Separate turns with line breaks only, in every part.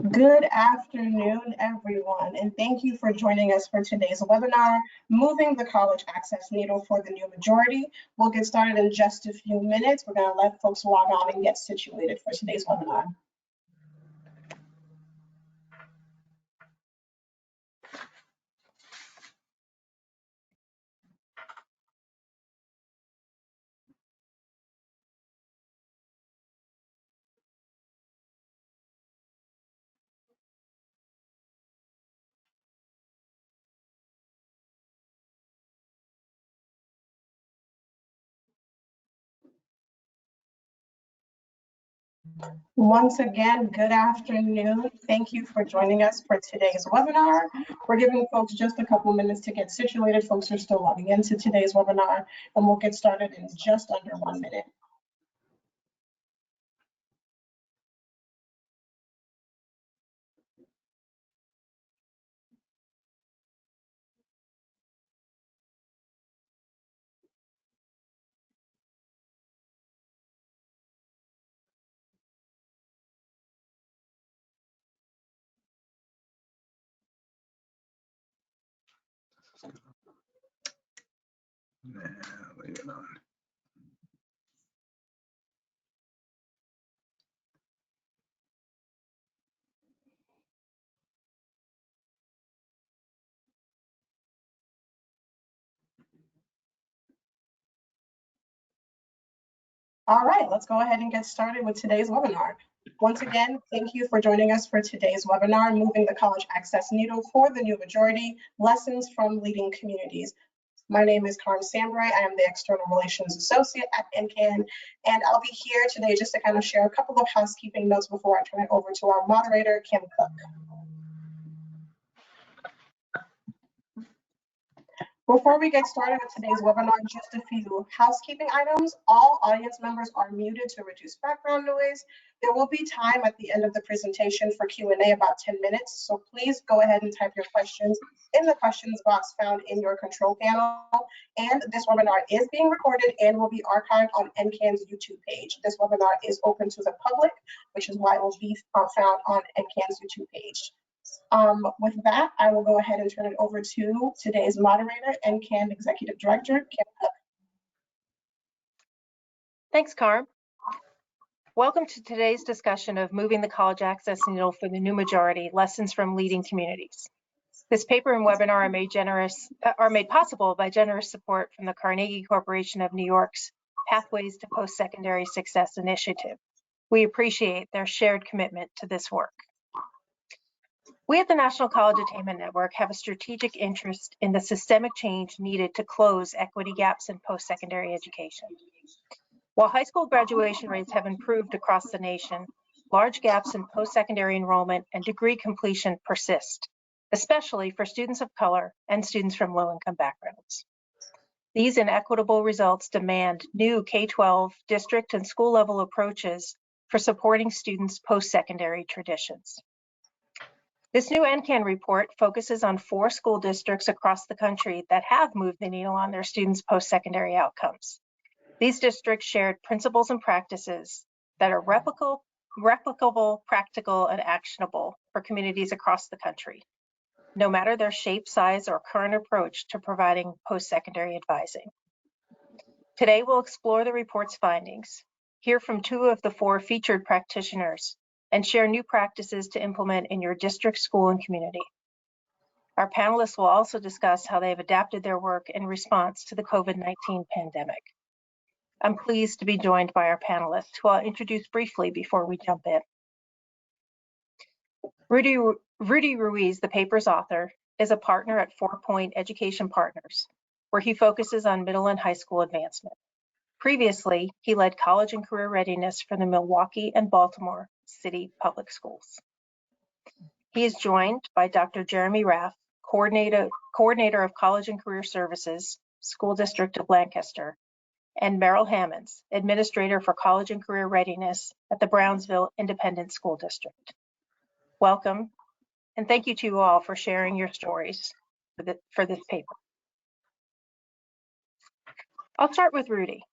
Good afternoon, everyone, and thank you for joining us for today's webinar, Moving the College Access Needle for the New Majority. We'll get started in just a few minutes. We're going to let folks log on and get situated for today's webinar. Once again, good afternoon. Thank you for joining us for today's webinar. We're giving folks just a couple minutes to get situated. Folks are still logging into today's webinar, and we'll get started in just under 1 minute.
Leave it on.
All right, let's go ahead and get started with today's webinar. Once again, thank you for joining us for today's webinar, Moving the College Access Needle for the New Majority, Lessons from Leading Communities. My name is Carm Sambray. I am the External Relations Associate at NCAN, and I'll be here today just to kind of share a couple of housekeeping notes before I turn it over to our moderator, Kim Cook. Before we get started with today's webinar, just a few housekeeping items. All audience members are muted to reduce background noise. There will be time at the end of the presentation for Q&A, about 10 minutes. So please go ahead and type your questions in the questions box found in your control panel. And this webinar is being recorded and will be archived on NCAN's YouTube page. This webinar is open to the public, which is why it will be found on NCAN's YouTube page. With that, I will go ahead and turn it over to today's moderator, NCAN Executive Director, Kim Cook.
Thanks, Carm. Welcome to today's discussion of Moving the College Access Needle for the New Majority, Lessons from Leading Communities. This paper and webinar are made possible by generous support from the Carnegie Corporation of New York's Pathways to Post-Secondary Success Initiative. We appreciate their shared commitment to this work. We at the National College Attainment Network have a strategic interest in the systemic change needed to close equity gaps in post-secondary education. While high school graduation rates have improved across the nation, large gaps in post-secondary enrollment and degree completion persist, especially for students of color and students from low-income backgrounds. These inequitable results demand new K-12 district and school-level approaches for supporting students' post-secondary traditions. This new NCAN report focuses on 4 school districts across the country that have moved the needle on their students' post-secondary outcomes. These districts shared principles and practices that are replicable, practical, and actionable for communities across the country, no matter their shape, size, or current approach to providing post-secondary advising. Today, we'll explore the report's findings, hear from 2 of the 4 featured practitioners, and share new practices to implement in your district, school, and community. Our panelists will also discuss how they have adapted their work in response to the COVID-19 pandemic. I'm pleased to be joined by our panelists, who I'll introduce briefly before we jump in. Rudy Ruiz, the paper's author, is a partner at 4 Point Education Partners, where he focuses on middle and high school advancement. Previously, he led college and career readiness for the Milwaukee and Baltimore City Public Schools. He is joined by Dr. Jeremy Raff, Coordinator of College and Career Services, School District of Lancaster, and Merrill Hammonds, Administrator for College and Career Readiness at the Brownsville Independent School District. Welcome, and thank you to you all for sharing your stories for this paper. I'll start with Rudy.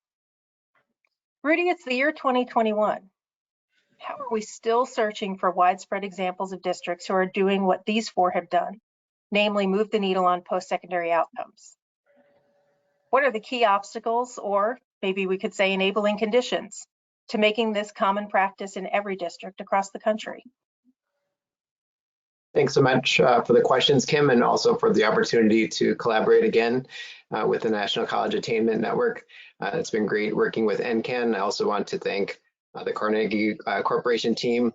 Rudy, it's the year 2021. how are we still searching for widespread examples of districts who are doing what these four have done, namely move the needle on post-secondary outcomes? What are the key obstacles, or maybe we could say enabling conditions, to making this common practice in every district across the country?
Thanks so much for the questions, Kim, and also for the opportunity to collaborate again with the National College Attainment Network. It's been great working with NCAN. I also want to thank the Carnegie Corporation team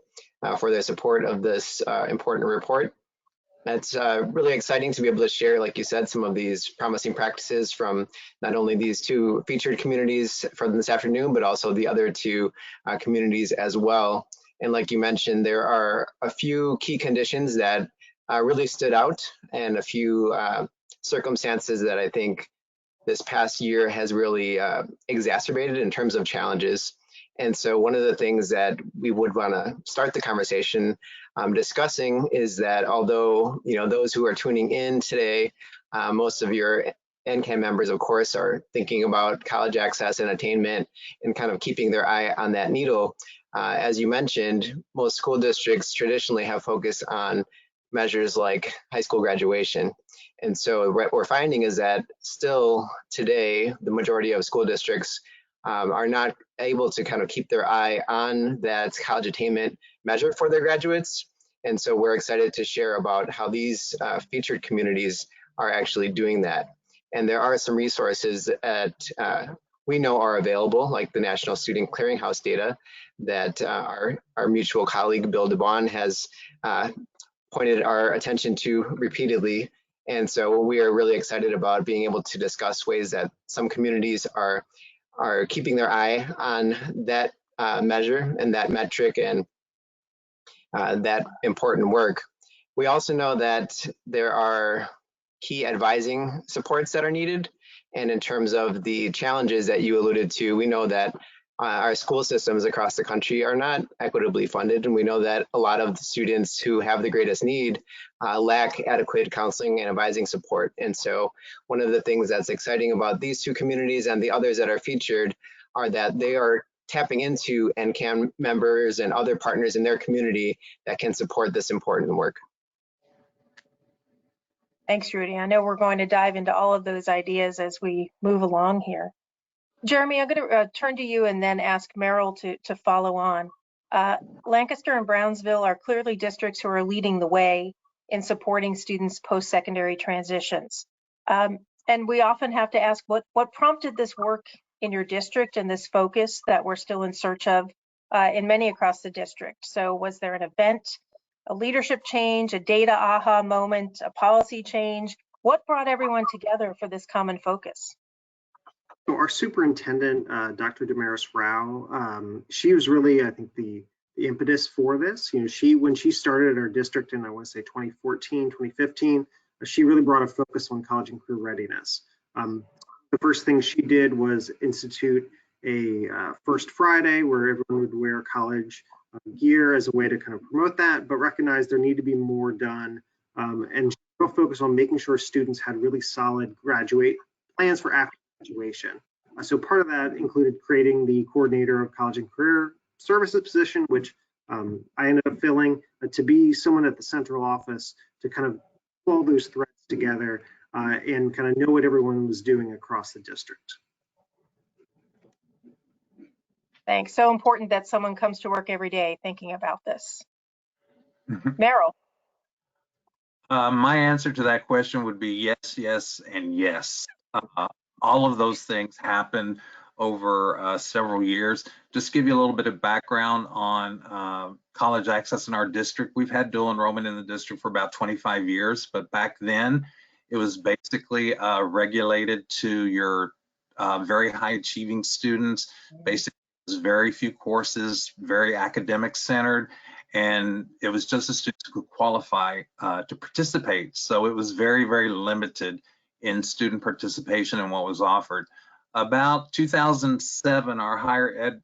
for their support of this important report. It's really exciting to be able to share, like you said, some of these promising practices from not only these two featured communities from this afternoon, but also the other two communities as well. And like you mentioned, there are a few key conditions that really stood out, and a few circumstances that I think this past year has really exacerbated in terms of challenges. And so one of the things that we would want to start the conversation discussing is that although, you know, those who are tuning in today, most of your NCAN members, of course, are thinking about college access and attainment and kind of keeping their eye on that needle. As you mentioned, most school districts traditionally have focused on measures like high school graduation. And so what we're finding is that still today, the majority of school districts are not able to kind of keep their eye on that college attainment measure for their graduates. And so we're excited to share about how these featured communities are actually doing that. And there are some resources that we know are available, like the National Student Clearinghouse data that our mutual colleague, Bill DeBon, has pointed our attention to repeatedly. And so we are really excited about being able to discuss ways that some communities are keeping their eye on that measure and that metric and that important work. We also know that there are key advising supports that are needed. And in terms of the challenges that you alluded to, we know that our school systems across the country are not equitably funded. And we know that a lot of the students who have the greatest need lack adequate counseling and advising support. And so one of the things that's exciting about these two communities and the others that are featured are that they are tapping into NCAN members and other partners in their community that can support this important work.
Thanks, Rudy. I know we're going to dive into all of those ideas as we move along here. Jeremy, I'm going to turn to you and then ask Merrill to follow on. Lancaster and Brownsville are clearly districts who are leading the way in supporting students' post-secondary transitions. And we often have to ask what prompted this work in your district and this focus that we're still in search of in many across the district. So was there an event, a leadership change, a data aha moment, a policy change? What brought everyone together for this common focus?
So our superintendent, Dr. Damaris Rao, she was really, I think, the impetus for this. You know, when she started at our district in, I want to say 2014, 2015, she really brought a focus on college and career readiness. The first thing she did was institute a First Friday where everyone would wear college gear as a way to kind of promote that, but recognize there need to be more done. And she will focus on making sure students had really solid plans for after graduation. So part of that included creating the coordinator of college and career services position, which I ended up filling to be someone at the central office to kind of pull those threads together and kind of know what everyone was doing across the district.
Thanks. So important that someone comes to work every day thinking about this. Merrill.
My answer to that question would be yes, yes, and yes. All of those things happened over several years. Just to give you a little bit of background on college access in our district. We've had dual enrollment in the district for about 25 years, but back then it was basically regulated to your very high achieving students. Basically, it was very few courses, very academic centered, and it was just the students who could qualify to participate. So it was very, very limited in student participation and what was offered. About 2007, our higher ed,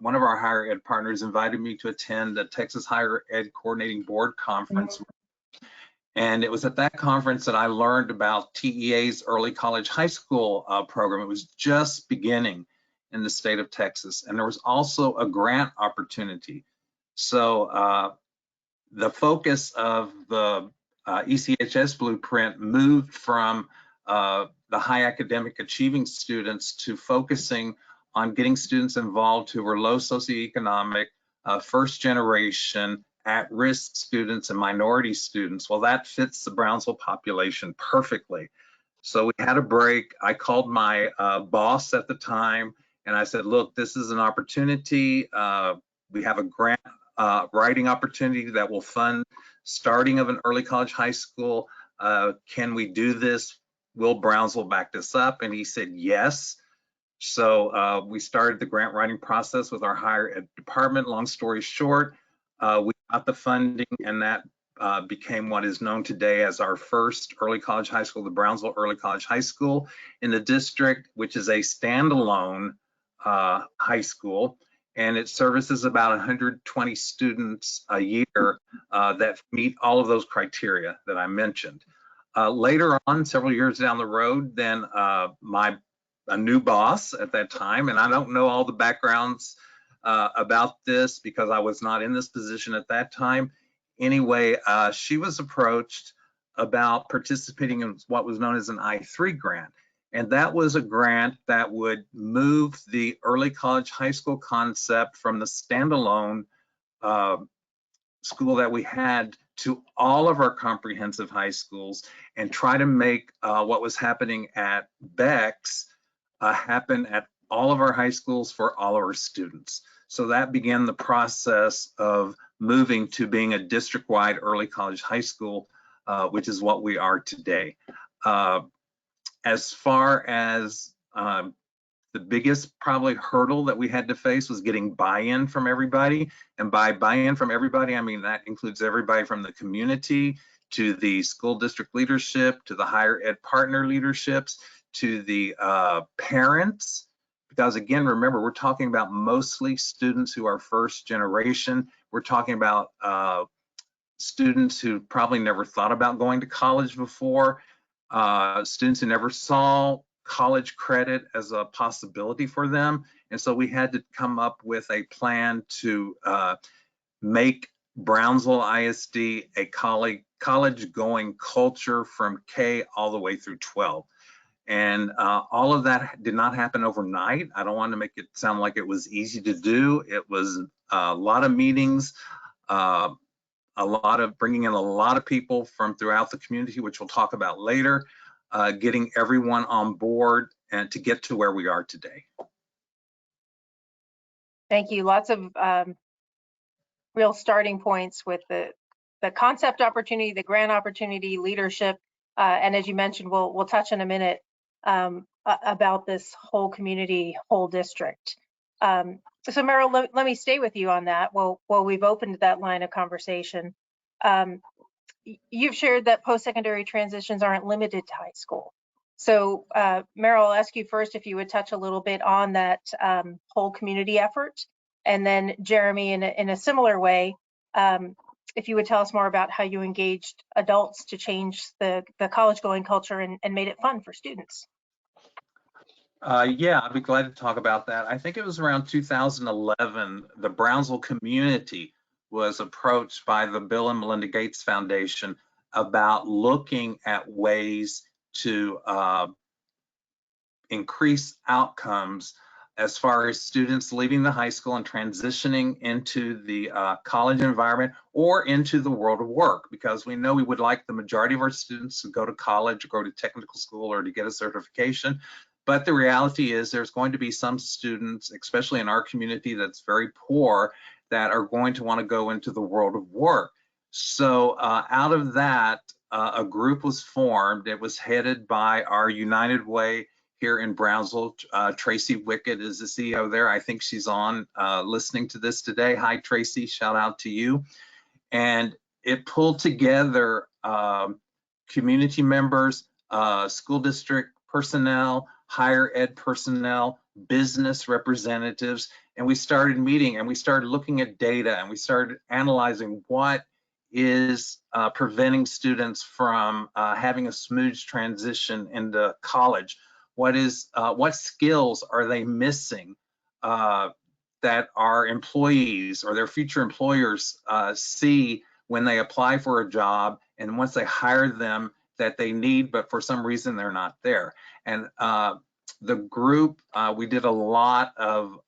one of our higher ed partners invited me to attend the Texas Higher Ed Coordinating Board Conference. And it was at that conference that I learned about TEA's early college high school program. It was just beginning in the state of Texas. And there was also a grant opportunity So the focus of the ECHS blueprint moved from the high academic achieving students to focusing on getting students involved who were low socioeconomic, first generation, at-risk students and minority students. Well, that fits the Brownsville population perfectly. So we had a break. I called my boss at the time and I said, look, this is an opportunity. We have a grant writing opportunity that will fund starting of an early college high school. Can we do this? Will Brownsville back this up? And he said yes. So we started the grant writing process with our higher ed department. Long story short, we got the funding, and that became what is known today as our first early college high school, the Brownsville Early College High School in the district, which is a standalone high school, and it services about 120 students a year that meet all of those criteria that I mentioned. Later on, several years down the road, then a new boss at that time, and I don't know all the backgrounds about this because I was not in this position at that time. Anyway, she was approached about participating in what was known as an I-3 grant. And that was a grant that would move the early college high school concept from the standalone school that we had to all of our comprehensive high schools and try to make what was happening at Beck's happen at all of our high schools for all of our students. So that began the process of moving to being a district-wide early college high school, which is what we are today. As far as the biggest probably hurdle that we had to face was getting buy-in from everybody. And by buy-in from everybody, I mean that includes everybody from the community to the school district leadership, to the higher ed partner leaderships, to the parents. Because again, remember, we're talking about mostly students who are first generation. We're talking about students who probably never thought about going to college before, students who never saw college credit as a possibility for them. And so we had to come up with a plan to make Brownsville ISD a college-going culture from K all the way through 12. And all of that did not happen overnight. I don't want to make it sound like it was easy to do. It was a lot of meetings, a lot of bringing in a lot of people from throughout the community, which we'll talk about later, getting everyone on board and to get to where we are today.
Thank you. Lots of real starting points with the concept opportunity, the grant opportunity, leadership, and as you mentioned, we'll touch in a minute about this whole community, whole district. So Meryl, let me stay with you on that. Well, we've opened that line of conversation. You've shared that post-secondary transitions aren't limited to high school. So Meryl, I'll ask you first if you would touch a little bit on that whole community effort. And then Jeremy, in a similar way, if you would tell us more about how you engaged adults to change the college-going culture and made it fun for students.
Yeah, I'd be glad to talk about that. I think it was around 2011, the Brownsville community was approached by the Bill and Melinda Gates Foundation about looking at ways to increase outcomes as far as students leaving the high school and transitioning into the college environment or into the world of work, because we know we would like the majority of our students to go to college or go to technical school or to get a certification. But the reality is there's going to be some students, especially in our community that's very poor, that are going to want to go into the world of work. So out of that, a group was formed. It was headed by our United Way here in Brownsville. Tracy Wickett is the CEO there. I think she's on listening to this today. Hi, Tracy, shout out to you. And it pulled together community members, school district personnel, higher ed personnel, business representatives, and we started meeting and we started looking at data and we started analyzing what is preventing students from having a smooth transition into college. What skills are they missing that that our employees or their future employers see when they apply for a job, and once they hire them, that they need, but for some reason they're not there. And the group, we did a lot of,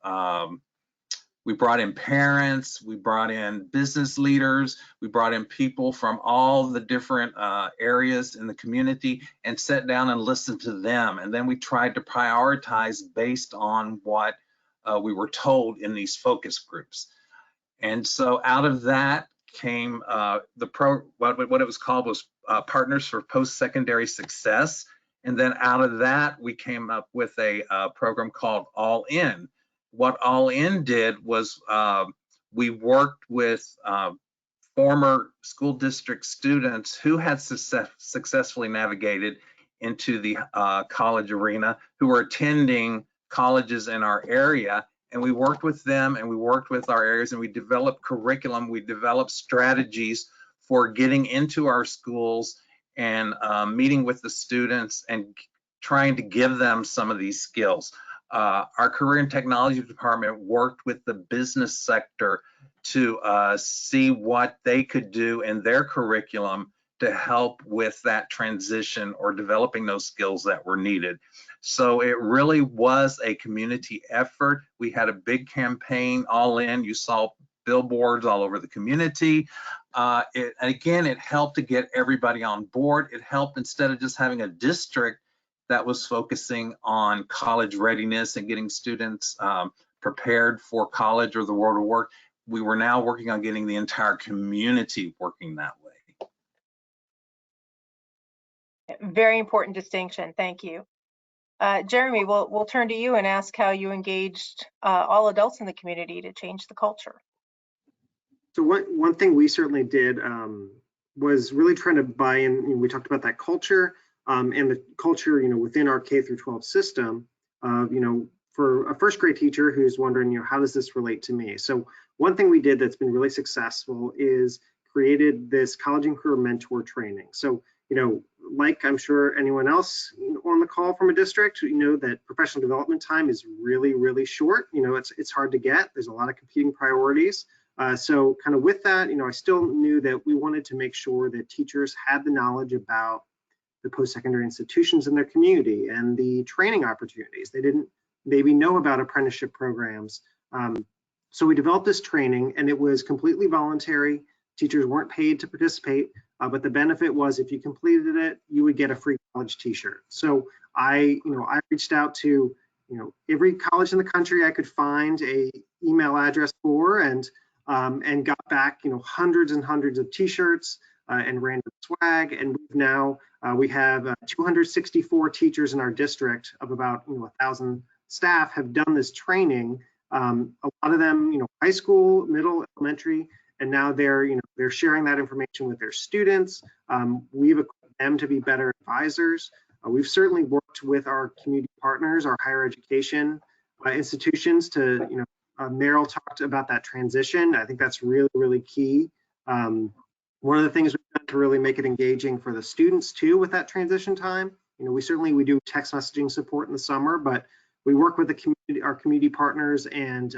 we brought in parents, we brought in business leaders, we brought in people from all the different areas in the community and sat down and listened to them. And then we tried to prioritize based on what we were told in these focus groups. And so out of that came what it was called was Partners for Post-Secondary Success. And then out of that, we came up with a program called All In. What All In did was we worked with former school district students who had successfully navigated into the college arena, who were attending colleges in our area. And we worked with them and we worked with our areas, and we developed curriculum, we developed strategies for getting into our schools and meeting with the students and trying to give them some of these skills. Our career and technology department worked with the business sector to see what they could do in their curriculum to help with that transition or developing those skills that were needed. So it really was a community effort. We had a big campaign, All In. You saw billboards all over the community. Again, it helped to get everybody on board. It helped, instead of just having a district that was focusing on college readiness and getting students prepared for college or the world of work, we were now working on getting the entire community working that way.
Very important distinction. Thank you. Jeremy, we'll turn to you and ask how you engaged all adults in the community to change the culture.
So one thing we certainly did was really trying to buy in. We talked about that culture and the culture, within our K through 12 system. For a first grade teacher who's wondering, how does this relate to me? So one thing we did that's been really successful is created this college and career mentor training. So like I'm sure anyone else on the call from a district, that professional development time is really, really short. It's hard to get. There's a lot of competing priorities. So kind of with that, I still knew that we wanted to make sure that teachers had the knowledge about the post-secondary institutions in their community and the training opportunities. They didn't maybe know about apprenticeship programs. So we developed this training, and it was completely voluntary. Teachers weren't paid to participate, but the benefit was if you completed it, you would get a free college t-shirt. So I reached out to every college in the country I could find a email address for, and got back hundreds and hundreds of t-shirts and random swag. And we have 264 teachers in our district of about 1,000 staff have done this training. A lot of them high school, middle, elementary, and now they're sharing that information with their students. We've equipped them to be better advisors. We've certainly worked with our community partners, our higher education institutions to Meryl talked about that transition. I think that's really, really key. One of the things we've done to really make it engaging for the students too with that transition time, we do text messaging support in the summer, but we work with our community partners and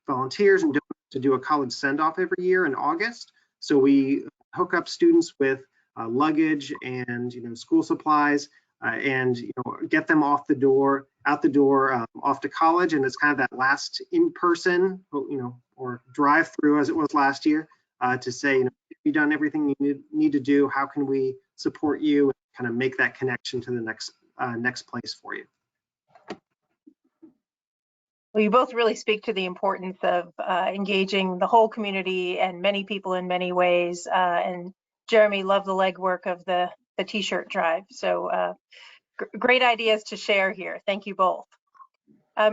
volunteers and to do a college send-off every year in August. So we hook up students with luggage and school supplies and get them out the door, off to college. And it's kind of that last in-person, or drive-through as it was last year, to say, have you done everything you need to do? How can we support you and kind of make that connection to the next place for you?
Well, you both really speak to the importance of engaging the whole community and many people in many ways. And Jeremy, love the legwork of the t-shirt drive. So great ideas to share here. Thank you both.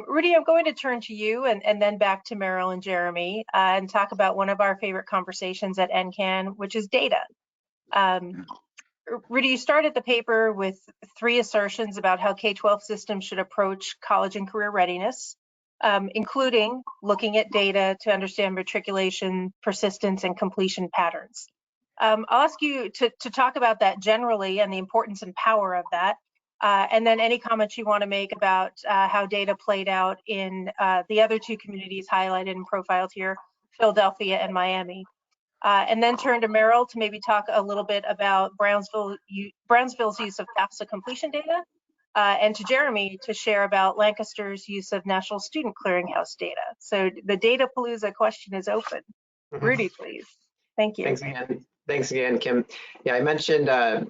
Rudy, I'm going to turn to you and then back to Meryl and Jeremy and talk about one of our favorite conversations at NCAN, which is data. Rudy, you started the paper with 3 assertions about how K-12 systems should approach college and career readiness, including looking at data to understand matriculation, persistence, and completion patterns. I'll ask you to talk about that generally and the importance and power of that, And then any comments you want to make about how data played out in the other two communities highlighted and profiled here, Philadelphia and Miami. And then turn to Merrill to maybe talk a little bit about Brownsville's use of FAFSA completion data, and to Jeremy to share about Lancaster's use of National Student Clearinghouse data. So the Data Palooza question is open. Rudy, please. Thank you.
Thanks again, Kim. Yeah, I mentioned the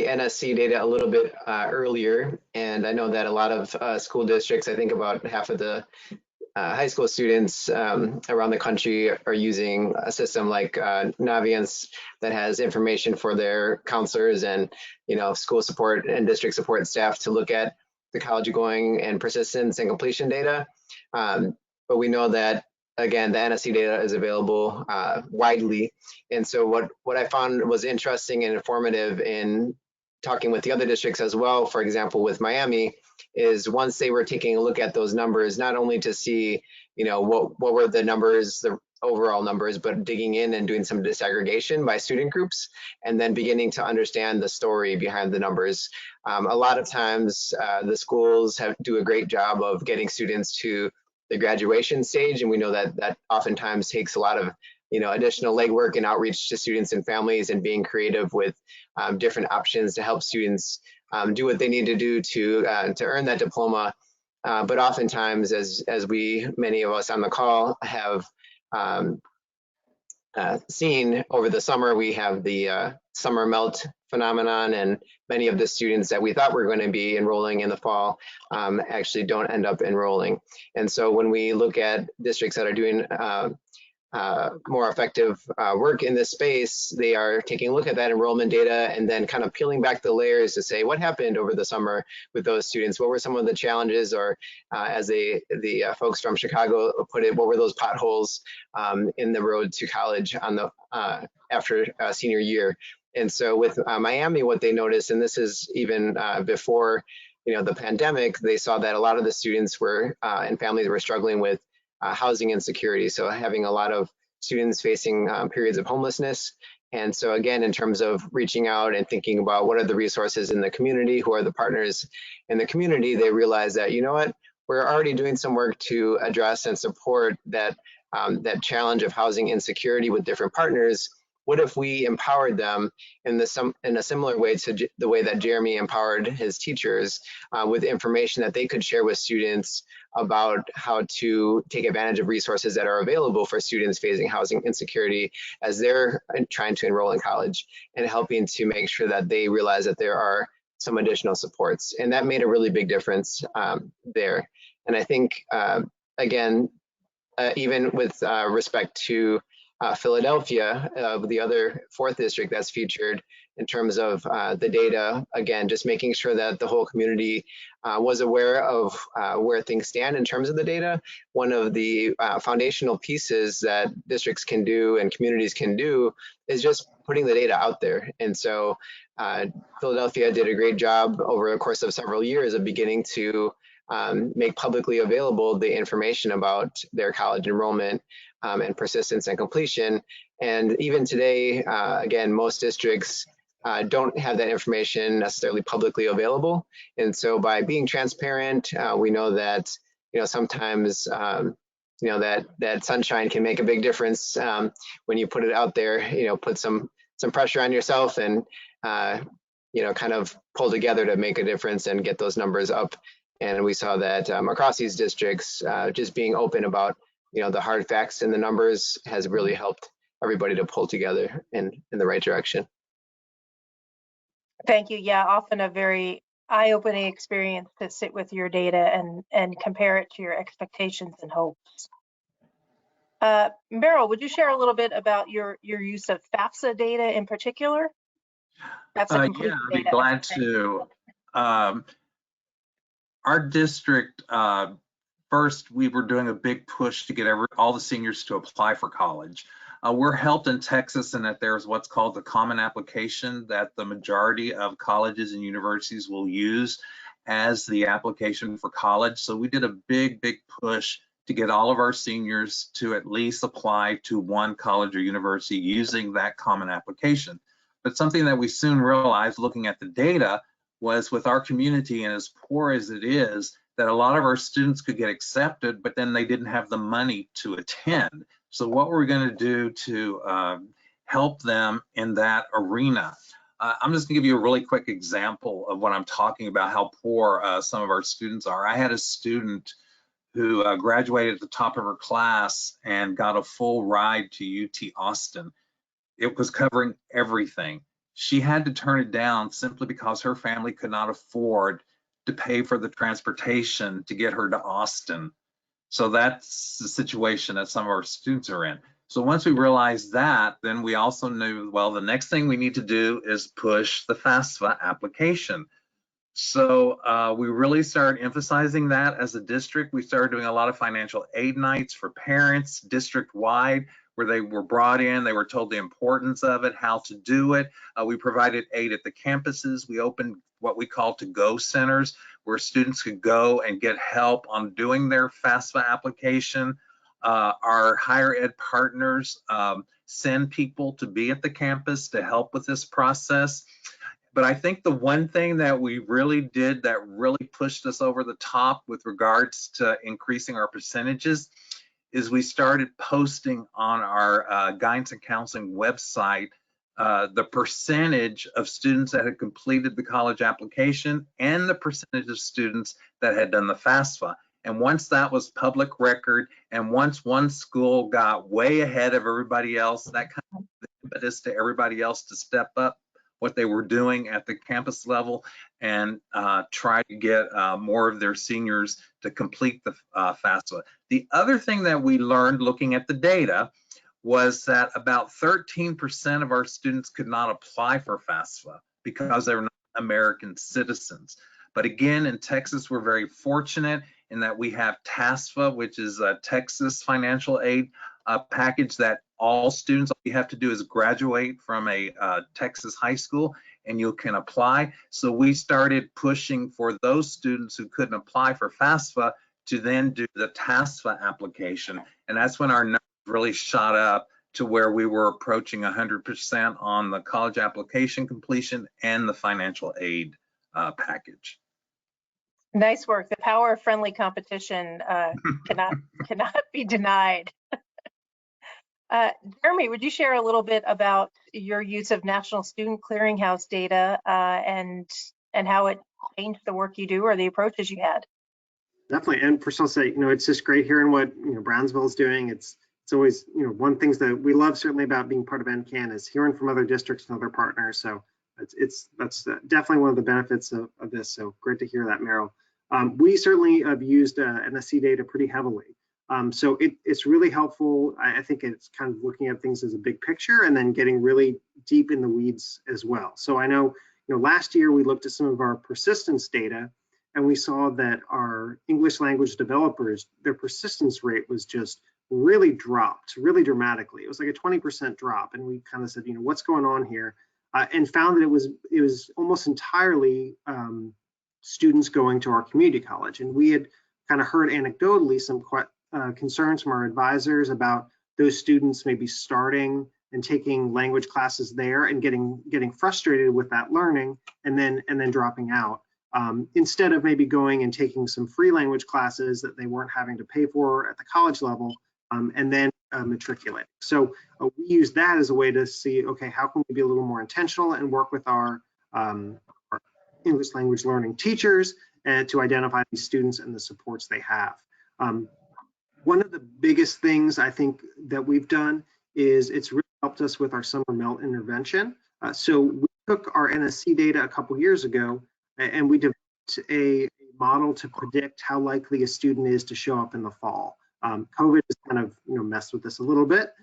NSC data a little bit earlier, and I know that a lot of school districts, I think about half of the high school students around the country are using a system like Naviance that has information for their counselors and school support and district support staff to look at the college going and persistence and completion data. But we know that, again, the NSC data is available widely. And so what I found was interesting and informative in talking with the other districts as well, for example, with Miami, is once they were taking a look at those numbers, not only to see, what were the numbers, the overall numbers, but digging in and doing some disaggregation by student groups, and then beginning to understand the story behind the numbers. A lot of times the schools do a great job of getting students to the graduation stage, and we know that that oftentimes takes a lot of additional legwork and outreach to students and families, and being creative with different options to help students do what they need to do to earn that diploma. But oftentimes, as many of us on the call have seen over the summer, we have the summer melt phenomenon, and many of the students that we thought were going to be enrolling in the fall actually don't end up enrolling. And so when we look at districts that are doing more effective work in this space, they are taking a look at that enrollment data and then kind of peeling back the layers to say what happened over the summer with those students. What were some of the challenges, or as the folks from Chicago put it, what were those potholes in the road to college on the after senior year? And so with Miami, what they noticed, and this is even before the pandemic, they saw that a lot of the students were and families were struggling with housing insecurity, so having a lot of students facing periods of homelessness. And so again, in terms of reaching out and thinking about what are the resources in the community, who are the partners in the community, they realize that, we're already doing some work to address and support that that challenge of housing insecurity with different partners. What if we empowered them in a similar way to the way that Jeremy empowered his teachers with information that they could share with students about how to take advantage of resources that are available for students facing housing insecurity as they're trying to enroll in college, and helping to make sure that they realize that there are some additional supports. And that made a really big difference there. And I think, again, even with respect to Philadelphia, the other fourth district that's featured in terms of the data, again, just making sure that the whole community was aware of where things stand in terms of the data. One of the foundational pieces that districts can do and communities can do is just putting the data out there. And so Philadelphia did a great job over the course of several years of beginning to make publicly available the information about their college enrollment and persistence and completion. And even today, again, most districts don't have that information necessarily publicly available. And so by being transparent, we know that, sometimes, that sunshine can make a big difference when you put it out there, put some pressure on yourself and, kind of pull together to make a difference and get those numbers up. And we saw that across these districts, just being open about the hard facts and the numbers has really helped everybody to pull together in the right direction.
Thank you. Yeah, often a very eye-opening experience to sit with your data and compare it to your expectations and hopes. Meryl, would you share a little bit about your use of FAFSA data in particular?
Yeah, I'd be glad to. Our district, first, we were doing a big push to get all the seniors to apply for college. We're helped in Texas in that there's what's called the common application that the majority of colleges and universities will use as the application for college. So we did a big push to get all of our seniors to at least apply to one college or university using that common application. But something that we soon realized looking at the data was with our community, and as poor as it is, that a lot of our students could get accepted, but then they didn't have the money to attend. So what we're going to do to help them in that arena. I'm just gonna give you a really quick example of what I'm talking about, how poor some of our students are. I had a student who graduated at the top of her class and got a full ride to UT Austin. It was covering everything. She had to turn it down simply because her family could not afford to pay for the transportation to get her to Austin. So that's the situation that some of our students are in. So once we realized that, then we also knew, well, the next thing we need to do is push the FAFSA application. So we really started emphasizing that as a district. We started doing a lot of financial aid nights for parents district-wide, where they were brought in, they were told the importance of it, how to do it. We provided aid at the campuses. We opened what we call to-go centers, where students could go and get help on doing their FAFSA application. Our higher ed partners send people to be at the campus to help with this process. But I think the one thing that we really did that really pushed us over the top with regards to increasing our percentages is we started posting on our guidance and counseling website the percentage of students that had completed the college application and the percentage of students that had done the FAFSA. And once that was public record, and once one school got way ahead of everybody else, that kind of impetus to everybody else to step up what they were doing at the campus level and try to get more of their seniors to complete the FAFSA. The other thing that we learned looking at the data was that about 13% of our students could not apply for FAFSA because they were not American citizens. But again, in Texas, we're very fortunate in that we have TASFA, which is a Texas financial aid package that all students, all you have to do is graduate from a Texas high school and you can apply. So we started pushing for those students who couldn't apply for FAFSA to then do the TASFA application. And that's when our numbers really shot up to where we were approaching 100% on the college application completion and the financial aid package.
Nice work. The power of friendly competition cannot be denied. Jeremy, would you share a little bit about your use of National Student Clearinghouse data and how it changed the work you do or the approaches you had?
Definitely, and first I'll say, it's just great hearing what Brownsville is doing. It's always, one of the things that we love certainly about being part of NCAN is hearing from other districts and other partners. So that's definitely one of the benefits of this. So great to hear that, Meryl. We certainly have used NSC data pretty heavily. So it's really helpful. I think it's kind of looking at things as a big picture and then getting really deep in the weeds as well. So I know, last year we looked at some of our persistence data and we saw that our English language developers, their persistence rate was just really dropped really dramatically. It was like a 20% drop. And we kind of said, what's going on here? And found that it was almost entirely students going to our community college. And we had kind of heard anecdotally some concerns from our advisors about those students maybe starting and taking language classes there and getting frustrated with that learning and then dropping out instead of maybe going and taking some free language classes that they weren't having to pay for at the college level and then matriculate. So we use that as a way to see, okay, how can we be a little more intentional and work with our English language learning teachers and to identify these students and the supports they have. One of the biggest things I think that we've done is it's really helped us with our summer melt intervention. So we took our NSC data a couple years ago and we developed a model to predict how likely a student is to show up in the fall. COVID has kind of messed with this a little bit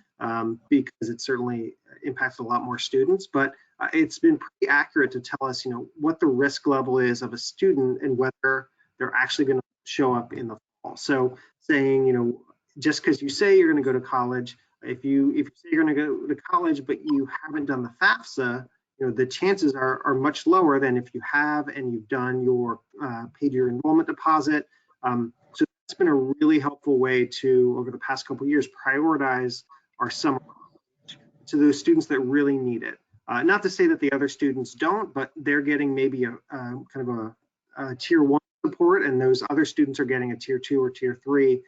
because it certainly impacts a lot more students, but it's been pretty accurate to tell us what the risk level is of a student and whether they're actually going to show up in the fall. So saying, just because you say you're going to go to college, if you say you're going to go to college but you haven't done the FAFSA, the chances are much lower than if you have and you've done your paid your enrollment deposit. So it's been a really helpful way to, over the past couple of years, prioritize our summer to those students that really need it. Not to say that the other students don't, but they're getting maybe a kind of a tier 1 support, and those other students are getting a tier 2 or tier 3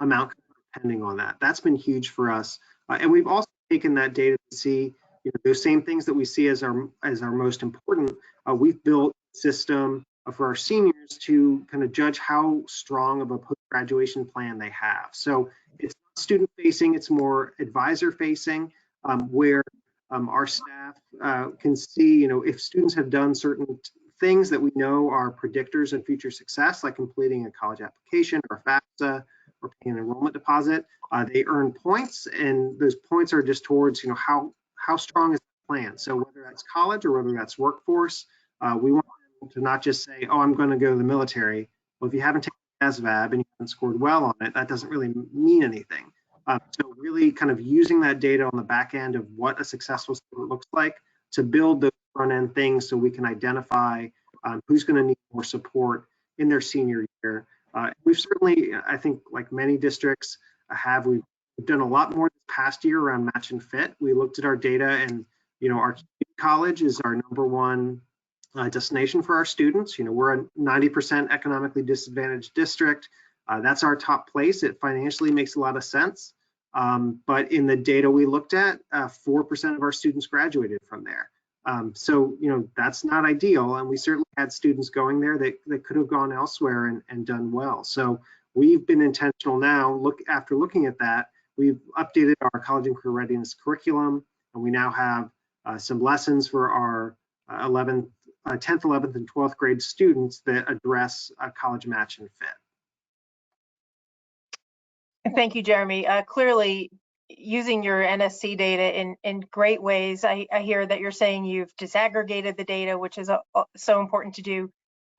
amount depending on that. That's been huge for us. And we've also taken that data to see, you know, those same things that we see as our most important. We've built a system for our seniors to kind of judge how strong of a post-graduation plan they have. So it's not student facing, it's more advisor facing, where our staff can see, you know, if students have done certain things that we know are predictors of future success, like completing a college application or FAFSA or paying an enrollment deposit, they earn points, and those points are just towards, you know, how strong is the plan. So whether that's college or whether that's workforce, we want them to not just say, oh, I'm going to go to the military. Well, if you haven't taken ASVAB and you haven't scored well on it, that doesn't really mean anything. So really kind of using that data on the back end of what a successful student looks like to build those front end things so we can identify who's going to need more support in their senior year. We've certainly, I think, like many districts we've done a lot more this past year around match and fit. We looked at our data, and, you know, our college is our #1 destination for our students. You know, we're a 90% economically disadvantaged district. That's our top place. It financially makes a lot of sense. But in the data we looked at, 4% of our students graduated from there. So, you know, that's not ideal. And we certainly had students going there that could have gone elsewhere and done well. So we've been intentional now, after looking at that, we've updated our college and career readiness curriculum, and we now have some lessons for our 10th, 11th, and 12th grade students that address college match and fit.
Thank you, Jeremy. Clearly, using your NSC data in great ways. I hear that you're saying you've disaggregated the data, which is so important to do,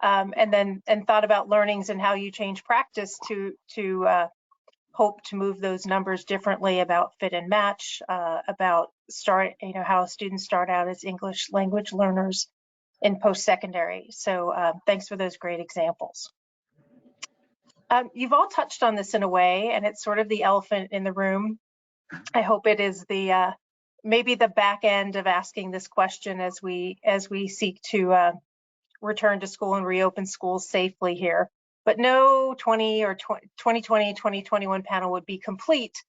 and thought about learnings and how you change practice to hope to move those numbers differently about fit and match, about how students start out as English language learners in post-secondary. So thanks for those great examples. You've all touched on this in a way, and it's sort of the elephant in the room. I hope it is the maybe the back end of asking this question as we seek to return to school and reopen schools safely here. But no 2020-2021 panel would be complete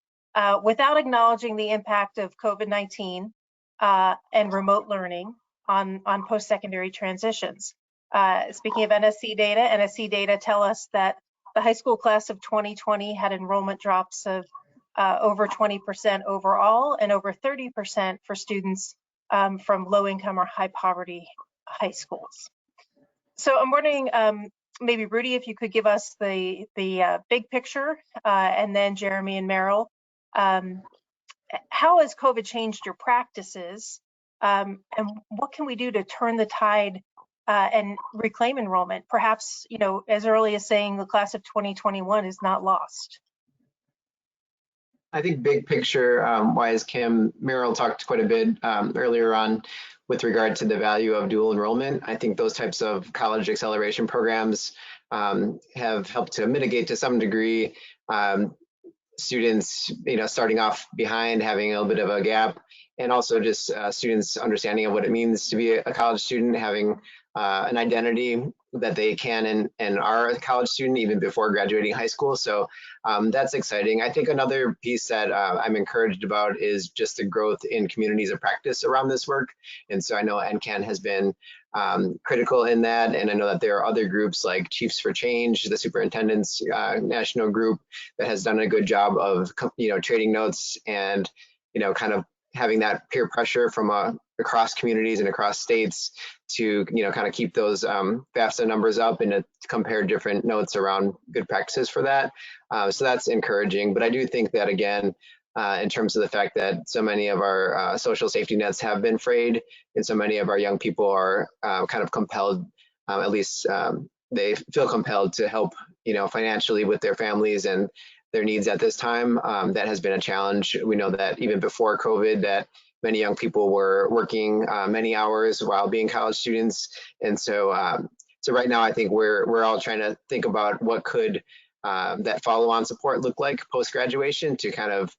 without acknowledging the impact of COVID-19 and remote learning on post-secondary transitions. Speaking of NSC data tell us that the high school class of 2020 had enrollment drops of over 20% overall and over 30% for students from low income or high poverty high schools. So I'm wondering, maybe Rudy, if you could give us the big picture, and then Jeremy and Meryl, how has COVID changed your practices, and what can we do to turn the tide and reclaim enrollment? Perhaps, you know, as early as saying the class of 2021 is not lost.
I think big picture wise, Kim, Meryl talked quite a bit earlier on with regard to the value of dual enrollment. I think those types of college acceleration programs have helped to mitigate to some degree students, you know, starting off behind, having a little bit of a gap, and also just students understanding of what it means to be a college student, having an identity that they can and are a college student even before graduating high school. So that's exciting. I think another piece that I'm encouraged about is just the growth in communities of practice around this work. And so I know NCAN has been critical in that. And I know that there are other groups like Chiefs for Change, the superintendent's national group, that has done a good job of, you know, trading notes and, you know, kind of having that peer pressure from across communities and across states to, you know, kind of keep those FAFSA numbers up and to compare different notes around good practices for that. So that's encouraging. But I do think that, again, in terms of the fact that so many of our social safety nets have been frayed, and so many of our young people are kind of compelled, at least they feel compelled to help, you know, financially with their families and their needs at this time. That has been a challenge. We know that even before COVID, that many young people were working many hours while being college students. And so so right now, I think we're all trying to think about what could that follow-on support look like post-graduation to kind of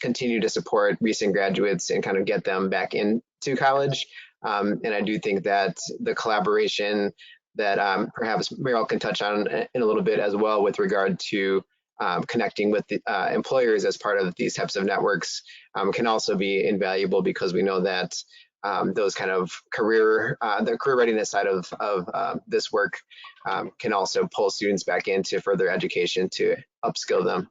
continue to support recent graduates and kind of get them back into college. And I do think that the collaboration that perhaps Meryl can touch on in a little bit as well with regard to connecting with the employers as part of these types of networks can also be invaluable, because we know that those kind of the career readiness side of this work can also pull students back into further education to upskill them.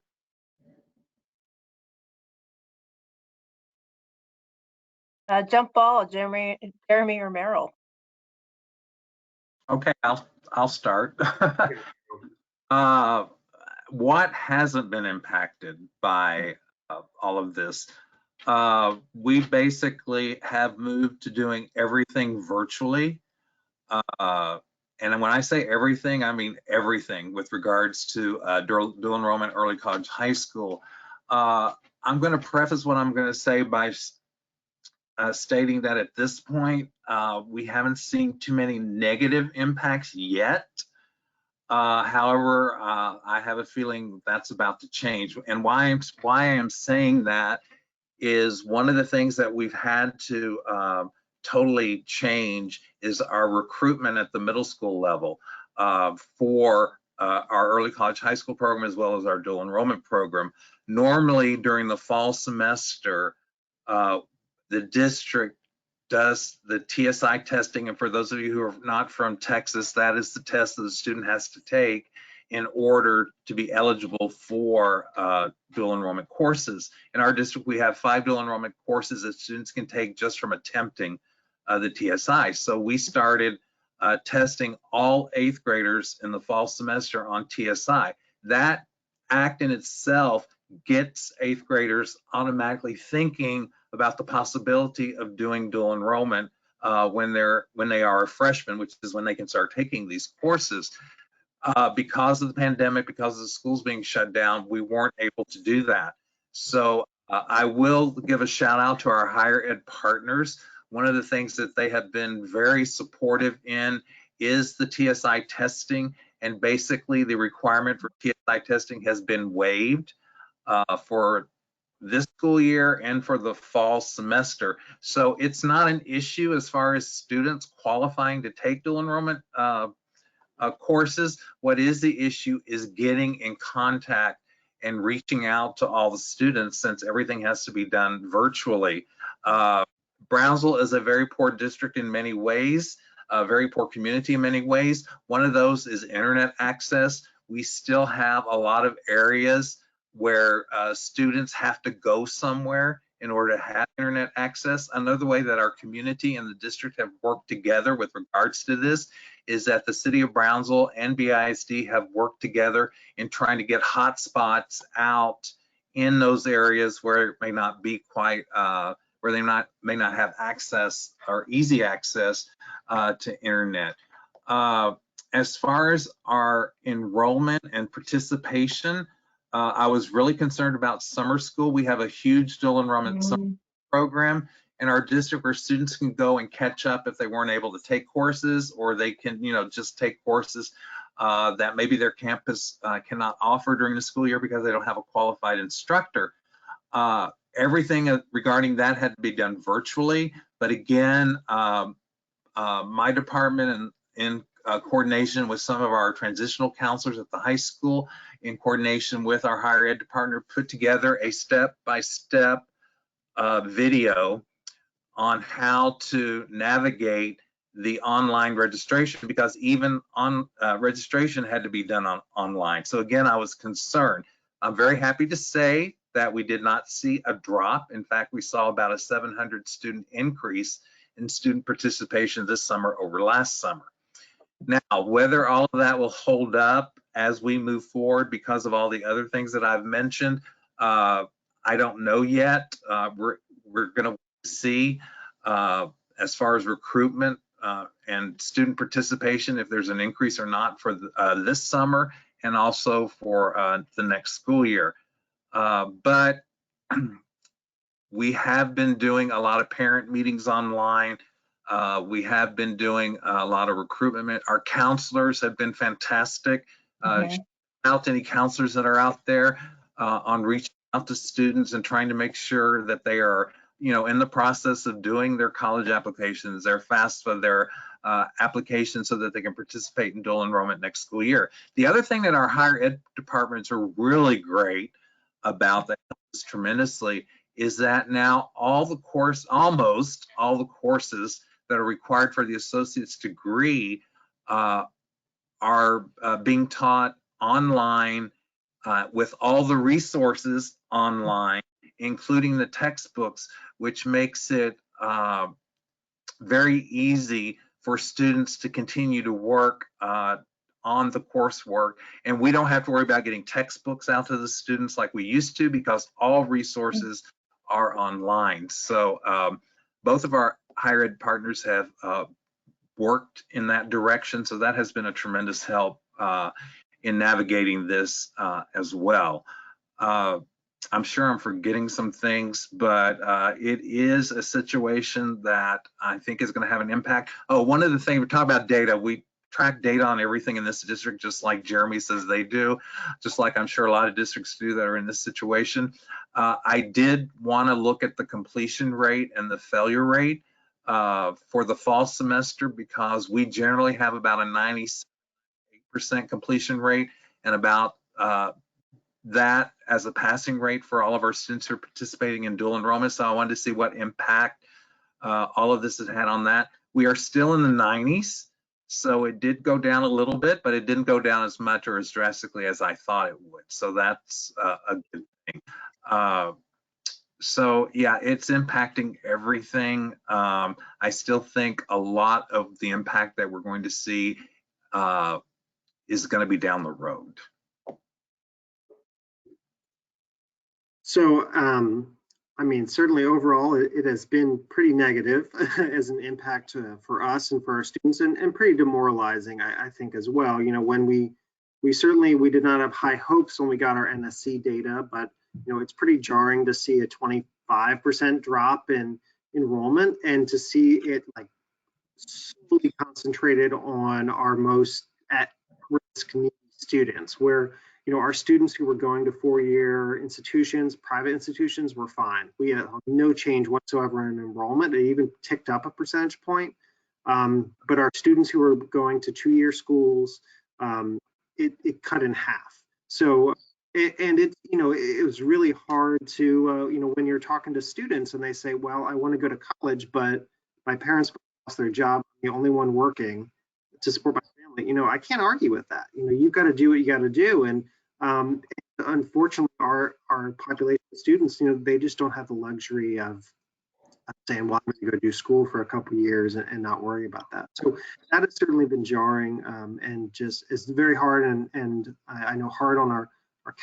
Jump ball, Jeremy or Meryl.
Okay, I'll start. What hasn't been impacted by all of this? We basically have moved to doing everything virtually. And when I say everything, I mean everything with regards to dual enrollment, early college, high school. I'm going to preface what I'm going to say by stating that at this point, we haven't seen too many negative impacts yet. However, I have a feeling that's about to change. And why I am saying that is one of the things that we've had to totally change is our recruitment at the middle school level for our early college high school program, as well as our dual enrollment program. Normally during the fall semester, the district does the TSI testing. And for those of you who are not from Texas, that is the test that the student has to take in order to be eligible for dual enrollment courses. In our district, we have 5 dual enrollment courses that students can take just from attempting the TSI. So we started testing all 8th graders in the fall semester on TSI. That act in itself gets 8th graders automatically thinking about the possibility of doing dual enrollment when they are a freshman, which is when they can start taking these courses. Because of the pandemic, because of the schools being shut down, we weren't able to do that. So I will give a shout out to our higher ed partners. One of the things that they have been very supportive in is the TSI testing, and basically the requirement for TSI testing has been waived for this school year and for the fall semester. So it's not an issue as far as students qualifying to take dual enrollment courses. What is the issue is getting in contact and reaching out to all the students, since everything has to be done virtually. Brownsville is a very poor district in many ways, a very poor community in many ways. One of those is internet access. We still have a lot of areas where students have to go somewhere in order to have internet access. Another way that our community and the district have worked together with regards to this is that the city of Brownsville and BISD have worked together in trying to get hotspots out in those areas where it may not be quite, where they may not have access or easy access to internet. As far as our enrollment and participation, I was really concerned about summer school. We have a huge dual enrollment summer program in our district where students can go and catch up if they weren't able to take courses, or they can, just take courses that maybe their campus cannot offer during the school year because they don't have a qualified instructor. Everything regarding that had to be done virtually, but again, my department in coordination with some of our transitional counselors at the high school, in coordination with our higher ed department, put together a step-by-step video on how to navigate the online registration, because even on registration had to be done online. So again, I was concerned. I'm very happy to say that we did not see a drop. In fact, we saw about a 700 student increase in student participation this summer over last summer. Now, whether all of that will hold up as we move forward because of all the other things that I've mentioned, I don't know yet. We're going to see as far as recruitment and student participation, if there's an increase or not for this summer, and also for the next school year. But we have been doing a lot of parent meetings online. We have been doing a lot of recruitment. Our counselors have been fantastic. Shout out to any counselors that are out there on reaching out to students and trying to make sure that they are, in the process of doing their college applications, their FAFSA, their applications, so that they can participate in dual enrollment next school year. The other thing that our higher ed departments are really great about, that helps tremendously, is that now almost all the courses that are required for the associate's degree are being taught online, with all the resources online, including the textbooks, which makes it very easy for students to continue to work on the coursework. And we don't have to worry about getting textbooks out to the students like we used to, because all resources are online. So both of our higher ed partners have worked in that direction. So that has been a tremendous help in navigating this as well. I'm sure I'm forgetting some things, but it is a situation that I think is going to have an impact. Oh, one of the things, we're talking about data. We track data on everything in this district, just like Jeremy says they do, just like I'm sure a lot of districts do that are in this situation. I did want to look at the completion rate and the failure rate for the fall semester, because we generally have about a 98% completion rate, and about that as a passing rate for all of our students who are participating in dual enrollment. So I wanted to see what impact all of this has had on that. We are still in the 90s, so it did go down a little bit, but it didn't go down as much or as drastically as I thought it would. So that's a good thing. So yeah, it's impacting everything. I still think a lot of the impact that we're going to see is going to be down the road.
So, I mean, certainly overall, it has been pretty negative as an impact for us and for our students, and pretty demoralizing, I think, as well. When we did not have high hopes when we got our NSC data, but it's pretty jarring to see a 25% drop in enrollment, and to see it like solely concentrated on our most at-risk students, where our students who were going to four-year institutions, private institutions, were fine. We had no change whatsoever in enrollment. It even ticked up a percentage point. But our students who were going to two-year schools, it cut in half. So, it was really hard to, when you're talking to students and they say, well, I want to go to college, but my parents lost their job, I'm the only one working to support my family. I can't argue with that. You've got to do what you got to do. And unfortunately, our population of students, they just don't have the luxury of saying, well, I'm going to go do school for a couple of years and not worry about that. So that has certainly been jarring, and just it's very hard, and I know hard on our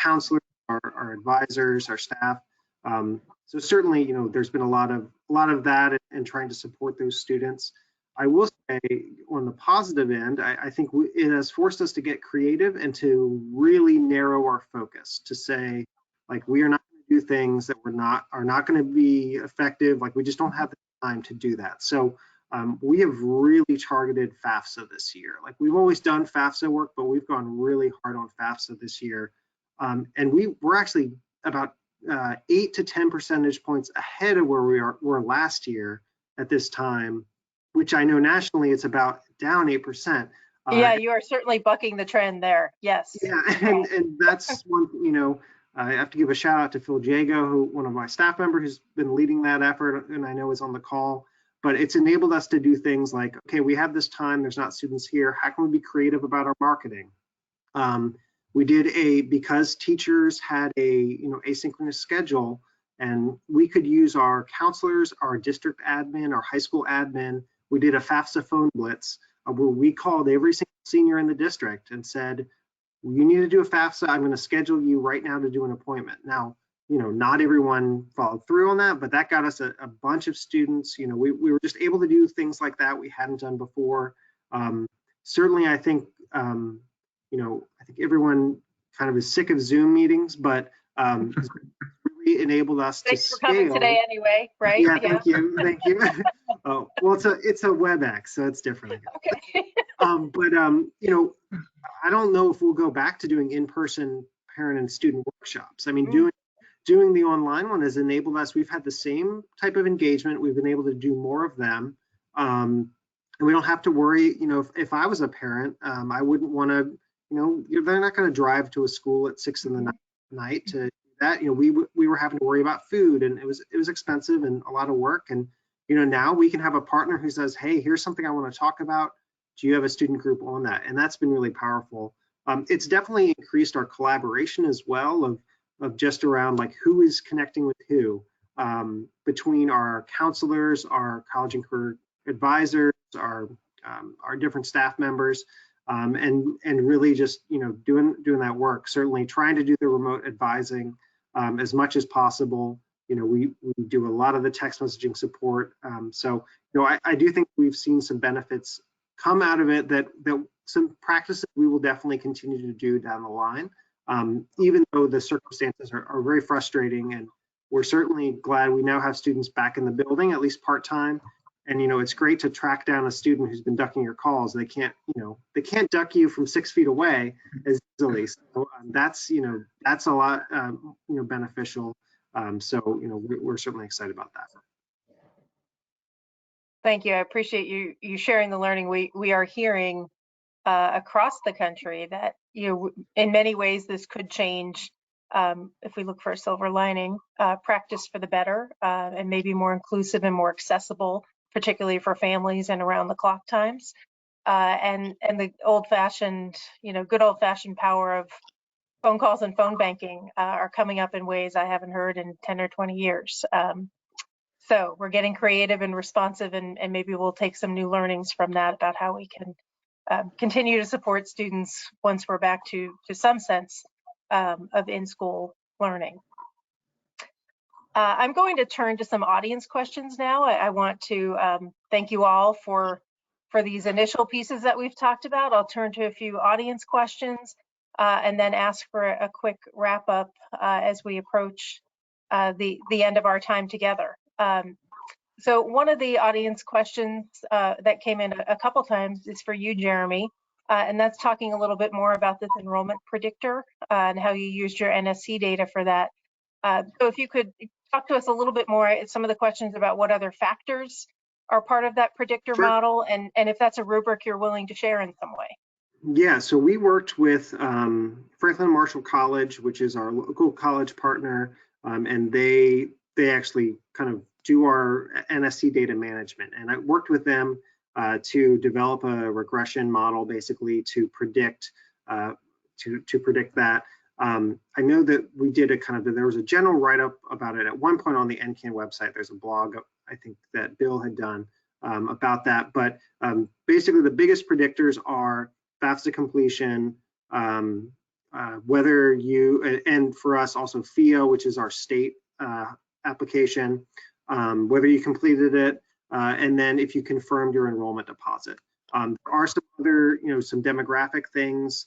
counselors, our advisors, our staff. So certainly, there's been a lot of that and trying to support those students. I will say, on the positive end, I think it has forced us to get creative and to really narrow our focus, to say, like, we are not going to do things that are not going to be effective. Like, we just don't have the time to do that. So we have really targeted FAFSA this year. Like, we've always done FAFSA work, but we've gone really hard on FAFSA this year. And we're actually about 8 to 10 percentage points ahead of where we were last year at this time, which I know nationally it's about down 8%.
Yeah, you are certainly bucking the trend there. Yes.
Yeah, and that's one, I have to give a shout out to Phil Jago, one of my staff members who's been leading that effort, and I know is on the call. But it's enabled us to do things like, okay, we have this time, there's not students here, how can we be creative about our marketing? We did because teachers had a asynchronous schedule, and we could use our counselors, our district admin, our high school admin. We did a FAFSA phone blitz where we called every single senior in the district and said, you need to do a FAFSA. I'm going to schedule you right now to do an appointment. Now, not everyone followed through on that, but that got us a bunch of students. We were just able to do things like that we hadn't done before. Certainly, I think, I think everyone kind of is sick of Zoom meetings, but really enabled us to scale.
Thanks for coming today anyway, right?
Yeah, thank you. Oh, well, it's a WebEx, so it's different.
Okay.
But I don't know if we'll go back to doing in-person parent and student workshops. I mean, doing the online one has enabled us, we've had the same type of engagement, we've been able to do more of them. And we don't have to worry, if I was a parent, I wouldn't want to, they're not going to drive to a school at 6 in the night to do that. We were having to worry about food, and it was expensive and a lot of work. And, now we can have a partner who says, hey, here's something I want to talk about. Do you have a student group on that? And that's been really powerful. It's definitely increased our collaboration as well of just around like who is connecting with who, between our counselors, our college and career advisors, our different staff members, and really just doing that work. Certainly trying to do the remote advising as much as possible. We do a lot of the text messaging support. So I do think we've seen some benefits come out of it, that some practices we will definitely continue to do down the line, even though the circumstances are very frustrating. And we're certainly glad we now have students back in the building, at least part-time. And it's great to track down a student who's been ducking your calls. They can't duck you from 6 feet away as easily. So that's a lot beneficial. So we're certainly excited about that.
Thank you. I appreciate you sharing the learning. We are hearing across the country that in many ways this could change, if we look for a silver lining, practice for the better, and maybe more inclusive and more accessible, particularly for families and around the clock times, and the old-fashioned, good old-fashioned power of phone calls and phone banking are coming up in ways I haven't heard in 10 or 20 years. So we're getting creative and responsive, and maybe we'll take some new learnings from that about how we can continue to support students once we're back to some sense of in-school learning. I'm going to turn to some audience questions now. I want to thank you all for these initial pieces that we've talked about. I'll turn to a few audience questions and then ask for a quick wrap up as we approach the end of our time together. So one of the audience questions that came in a couple times is for you, Jeremy, and that's talking a little bit more about this enrollment predictor and how you used your NSC data for that. So if you could talk to us a little bit more, some of the questions about what other factors are part of that predictor
Sure.
model, and if that's a rubric you're willing to share in some way.
Yeah, so we worked with Franklin Marshall College, which is our local college partner, and they actually kind of do our NSC data management. And I worked with them to develop a regression model, basically to predict that. I know that we did there was a general write-up about it at one point on the NCAN website. There's a blog, I think, that Bill had done about that. But basically, the biggest predictors are FAFSA completion, whether you, and for us also FIO, which is our state application, whether you completed it, and then if you confirmed your enrollment deposit. There are some other, some demographic things.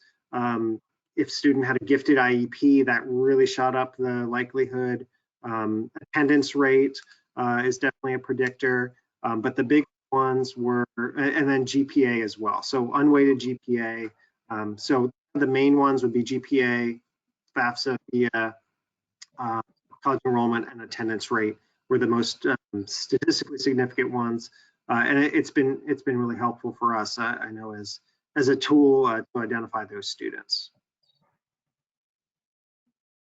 If student had a gifted IEP, that really shot up the likelihood. Attendance rate is definitely a predictor, but the big ones were, and then GPA as well. So unweighted GPA. So the main ones would be GPA, FAFSA, via college enrollment, and attendance rate were the most statistically significant ones. And it's been really helpful for us, I know, as a tool to identify those students.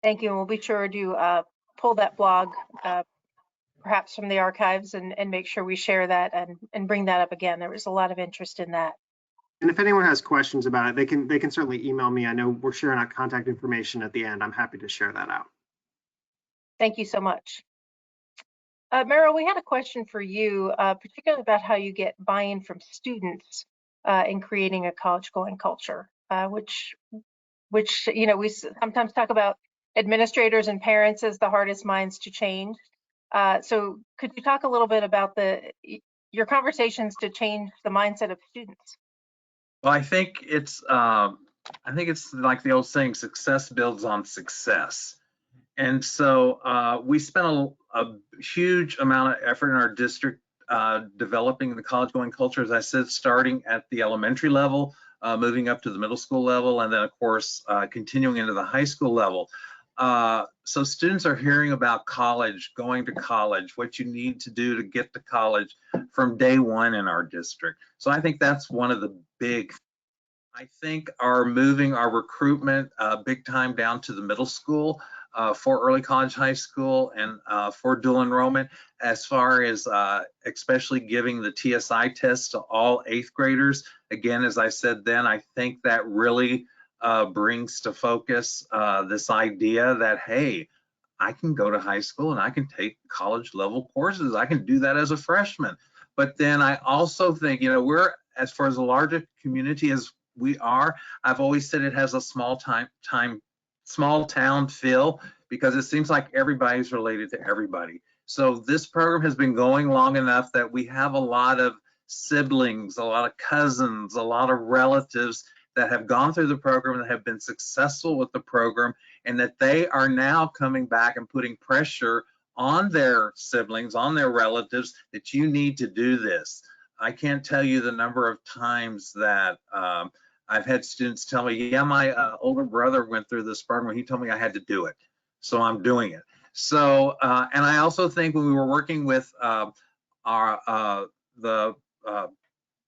Thank you, and we'll be sure to pull that blog perhaps from the archives and make sure we share that and bring that up again. There was a lot of interest in that.
And if anyone has questions about it, they can certainly email me. I know we're sharing our contact information at the end. I'm happy to share that out.
Thank you so much. Meryl, we had a question for you, particularly about how you get buy-in from students in creating a college-going culture, which we sometimes talk about administrators and parents as the hardest minds to change. So could you talk a little bit about your conversations to change the mindset of students?
Well, I think it's like the old saying, success builds on success. And so we spent a huge amount of effort in our district developing the college-going culture, as I said, starting at the elementary level, moving up to the middle school level, and then, of course, continuing into the high school level. So students are hearing about college, going to college, what you need to do to get to college from day one in our district. So I think that's one of the big, I think are moving our recruitment big time down to the middle school for early college, high school, and for dual enrollment, as far as especially giving the TSI test to all 8th graders. Again, as I said then, I think that really brings to focus this idea that, hey, I can go to high school and I can take college level courses. I can do that as a freshman. But then I also think, you know, we're, as far as a larger community as we are, I've always said it has a small town feel, because it seems like everybody's related to everybody. So this program has been going long enough that we have a lot of siblings, a lot of cousins, a lot of relatives that have gone through the program and have been successful with the program, and that they are now coming back and putting pressure on their siblings, on their relatives, that you need to do this. I can't tell you the number of times that I've had students tell me, yeah, my older brother went through this program. He told me I had to do it, so I'm doing it. So, and I also think when we were working with the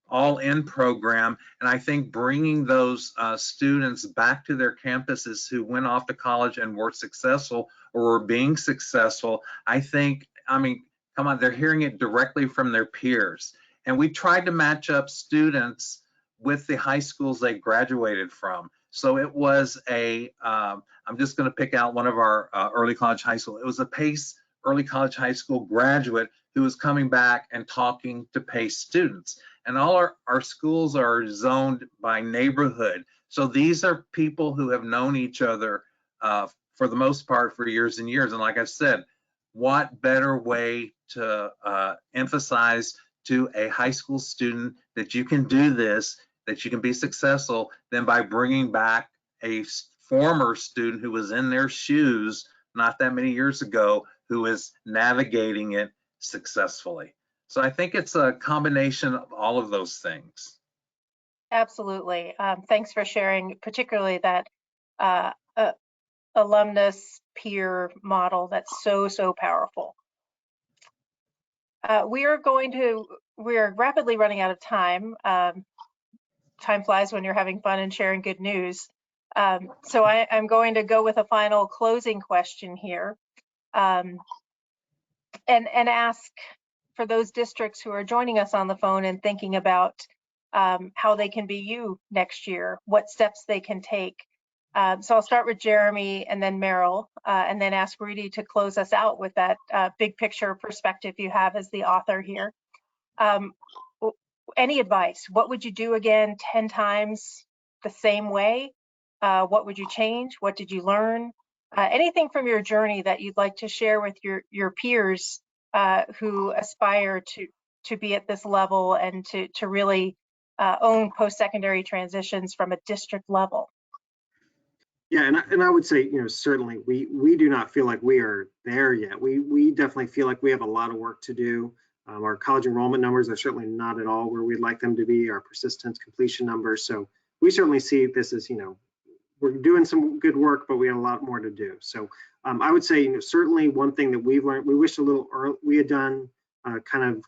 all-in program, and I think bringing those students back to their campuses who went off to college and were successful or were being successful, I think, I mean, come on, they're hearing it directly from their peers. And we tried to match up students with the high schools they graduated from. So it was a, I'm just going to pick out one of our early college high school. It was a PACE early college high school graduate who was coming back and talking to PACE students. And all our schools are zoned by neighborhood. So these are people who have known each other for the most part for years and years. And like I said, what better way to emphasize to a high school student that you can do this, that you can be successful, than by bringing back a former student who was in their shoes not that many years ago, who is navigating it successfully. So I think it's a combination of all of those things.
Absolutely. Thanks for sharing, particularly that alumnus peer model. That's so powerful. We are rapidly running out of time. Time flies when you're having fun and sharing good news. So I'm going to go with a final closing question here, and ask for those districts who are joining us on the phone and thinking about how they can be you next year, what steps they can take. So I'll start with Jeremy and then Meryl, and then ask Rudy to close us out with that big picture perspective you have as the author here. Any advice? What would you do again 10 times the same way? What would you change? What did you learn? Anything from your journey that you'd like to share with your peers who aspire to be at this level and to really own post-secondary transitions from a district level?
Yeah, and I would say, you know, certainly we do not feel like we are there yet. We definitely feel like we have a lot of work to do. Our college enrollment numbers are certainly not at all where we'd like them to be, our persistence completion numbers. So we certainly see this as, you know, we're doing some good work, but we have a lot more to do. So I would say, you know, certainly one thing that we've learned, we wish a little early, we had done kind of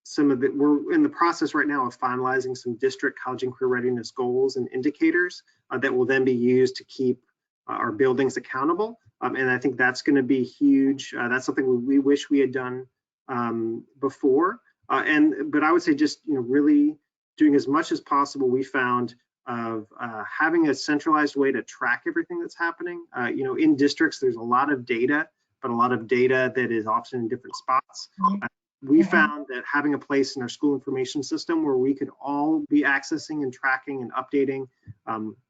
some of it. We're in the process right now of finalizing some district college and career readiness goals and indicators that will then be used to keep our buildings accountable. And I think that's going to be huge. That's something we wish we had done before. But I would say just, you know, really doing as much as possible. We found of having a centralized way to track everything that's happening. You know, in districts, there's a lot of data, but a lot of data that is often in different spots. We found that having a place in our school information system where we could all be accessing and tracking and updating,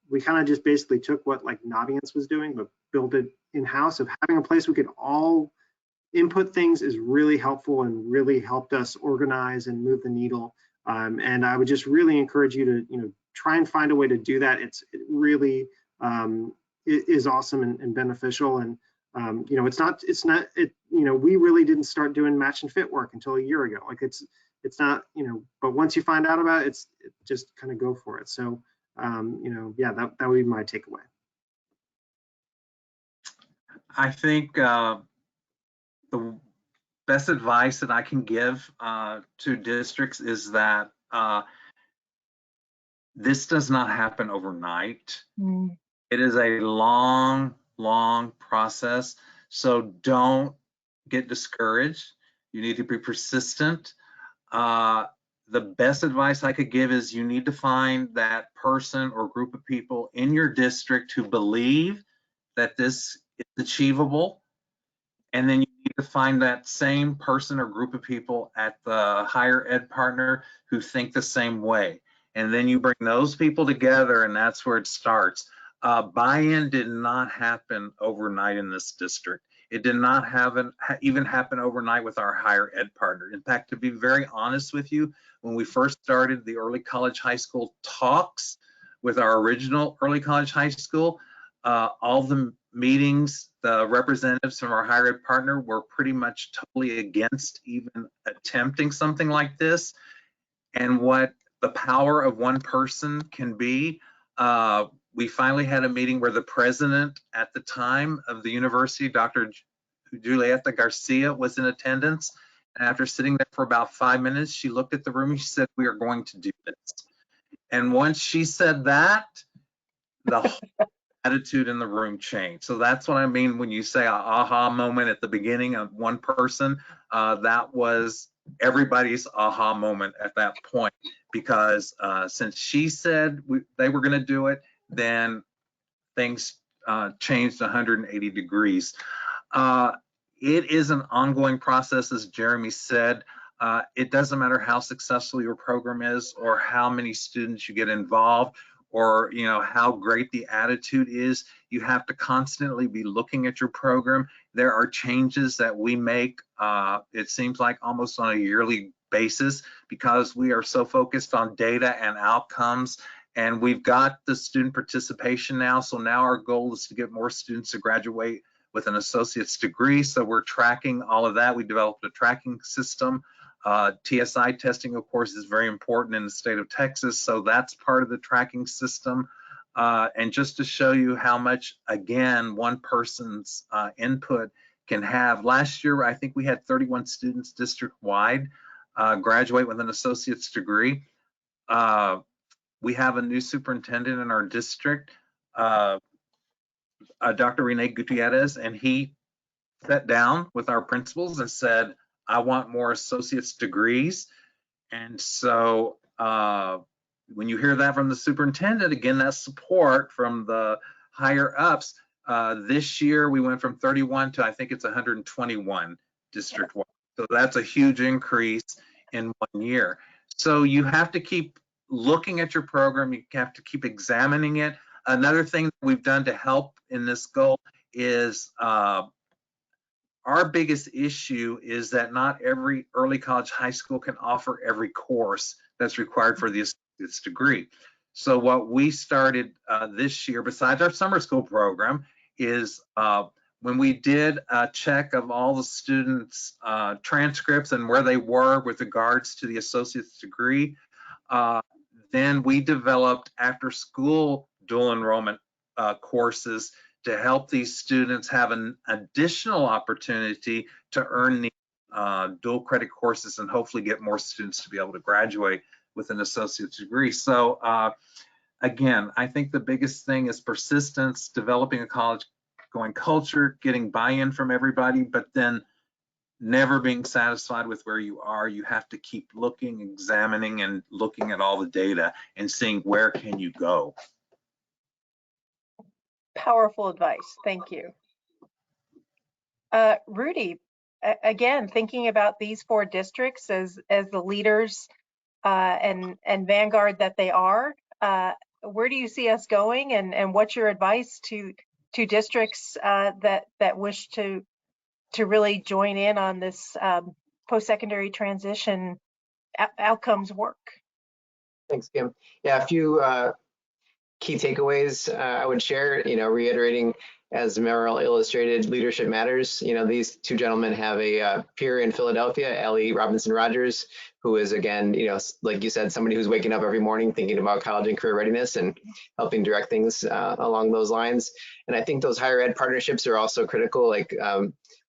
we kind of just basically took what like Naviance was doing, but built it in-house. Of having a place we could all input things is really helpful and really helped us organize and move the needle. And I would just really encourage you to, you know, try and find a way to do that. It really is awesome and beneficial. And you know, you know, we really didn't start doing match and fit work until a year ago. Like it's not, you know, but once you find out about it, just kind of go for it. So you know, yeah, that would be my takeaway.
I think the best advice that I can give to districts is that this does not happen overnight.
Mm.
It is a long, long process. So don't get discouraged. You need to be persistent. The best advice I could give is you need to find that person or group of people in your district who believe that this is achievable. And then you need to find that same person or group of people at the higher ed partner who think the same way. And then you bring those people together, and that's where it starts. Buy-in did not happen overnight in this district. It did not even happen overnight with our higher ed partner. In fact, to be very honest with you, when we first started the early college high school talks with our original early college high school, all the meetings, the representatives from our higher ed partner were pretty much totally against even attempting something like this. And what the power of one person can be, we finally had a meeting where the president at the time of the university, Dr. Julieta Garcia, was in attendance. And after sitting there for about 5 minutes, she looked at the room and she said, "We are going to do this." And once she said that, the whole attitude in the room changed. So that's what I mean when you say an aha moment at the beginning of one person. That was everybody's aha moment at that point, because since she said they were going to do it, then things changed 180 degrees. It is an ongoing process, as Jeremy said. It doesn't matter how successful your program is or how many students you get involved, or how great the attitude is. You have to constantly be looking at your program. There are changes that we make, it seems like almost on a yearly basis, because we are so focused on data and outcomes. And we've got the student participation now. So now our goal is to get more students to graduate with an associate's degree. So we're tracking all of that. We developed a tracking system. TSI testing, of course, is very important in the state of Texas. So that's part of the tracking system. And just to show you how much, again, one person's input can have. Last year, I think we had 31 students district-wide graduate with an associate's degree. We have a new superintendent in our district, Dr. Rene Gutierrez, and he sat down with our principals and said, "I want more associate's degrees." And so when you hear that from the superintendent, again, that's support from the higher ups. This year we went from 31 to I think it's 121 district-wide. So that's a huge increase in 1 year. So you have to keep looking at your program. You have to keep examining it. Another thing that we've done to help in this goal is our biggest issue is that not every early college high school can offer every course that's required for the associate's degree. So what we started this year, besides our summer school program, is when we did a check of all the students' transcripts and where they were with regards to the associate's degree, then we developed after-school dual enrollment courses to help these students have an additional opportunity to earn the dual credit courses and hopefully get more students to be able to graduate with an associate's degree. So again, I think the biggest thing is persistence, developing a college-going culture, getting buy-in from everybody, but then never being satisfied with where you are. You have to keep looking, examining, and looking at all the data and seeing where can you go.
Powerful advice. Thank you. Rudy, again, thinking about these 4 districts as the leaders and vanguard that they are, where do you see us going, and what's your advice to districts that wish to really join in on this post-secondary transition outcomes work?
Thanks, Kim. Yeah, a few key takeaways I would share, reiterating as Merrill illustrated, leadership matters. You know, these two gentlemen have a peer in Philadelphia, Allie Robinson Rogers, who is, again, you know, like you said, somebody who's waking up every morning thinking about college and career readiness and helping direct things along those lines. And I think those higher ed partnerships are also critical, like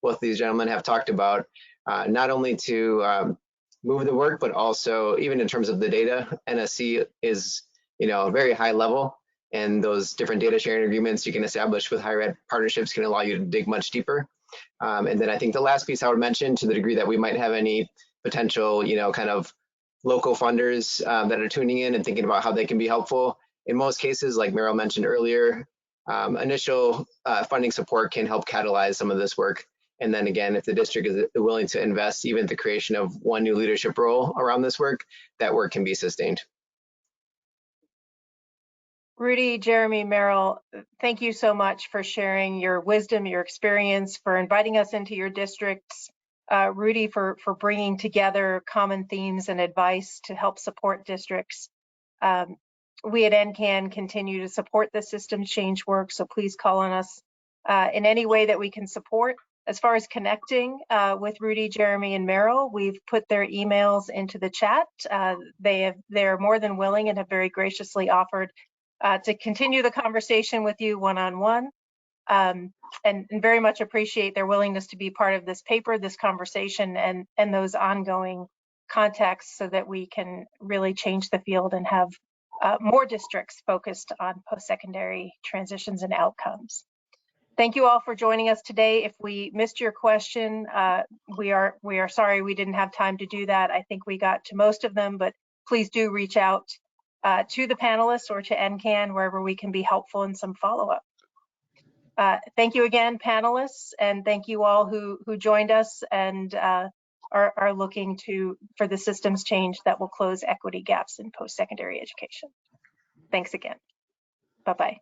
both these gentlemen have talked about, not only to move the work, but also even in terms of the data. NSC is, you know, a very high level, and those different data sharing agreements you can establish with higher ed partnerships can allow you to dig much deeper. And then I think the last piece I would mention, to the degree that we might have any potential, you know, kind of local funders that are tuning in and thinking about how they can be helpful. In most cases, like Meryl mentioned earlier, initial funding support can help catalyze some of this work. And then again, if the district is willing to invest even the creation of one new leadership role around this work, that work can be sustained.
Rudy, Jeremy, Meryl, thank you so much for sharing your wisdom, your experience, for inviting us into your districts. Rudy, for bringing together common themes and advice to help support districts. We at NCAN continue to support the systems change work, so please call on us in any way that we can support. As far as connecting with Rudy, Jeremy, and Meryl, we've put their emails into the chat. They're more than willing and have very graciously offered to continue the conversation with you one-on-one, and very much appreciate their willingness to be part of this paper, this conversation, and those ongoing contexts, so that we can really change the field and have more districts focused on post-secondary transitions and outcomes. Thank you all for joining us today. If we missed your question, we are sorry we didn't have time to do that. I think we got to most of them, but please do reach out to the panelists or to NCAN wherever we can be helpful in some follow-up. Thank you again, panelists, and thank you all who joined us and are looking for the systems change that will close equity gaps in post-secondary education. Thanks again. Bye-bye.